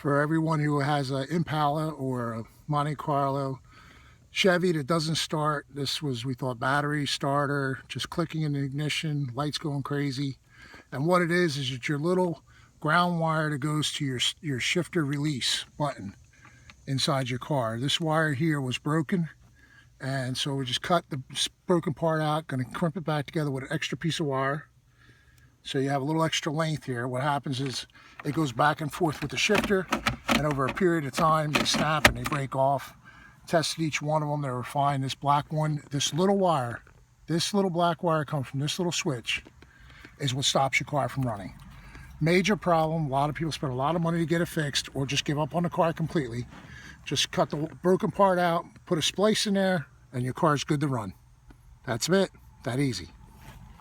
For everyone who has an Impala or a Monte Carlo Chevy that doesn't start, this was, we thought, battery, starter, just clicking in the ignition, lights going crazy. And what it is it's your little ground wire that goes to your shifter release button inside your car. This wire here was broken, and so we just cut the broken part out, going to crimp it back together with an extra piece of wire. So you have a little extra length here. What happens is it goes back and forth with the shifter, and over a period of time they snap and they break off. Tested each one of them, they were fine. This black one, this little wire, this little black wire comes from this little switch, is what stops your car from running. Major problem. A lot of people spend a lot of money to get it fixed or just give up on the car completely. Just cut the broken part out, put a splice in there, and your car's good to run. That's it. That easy.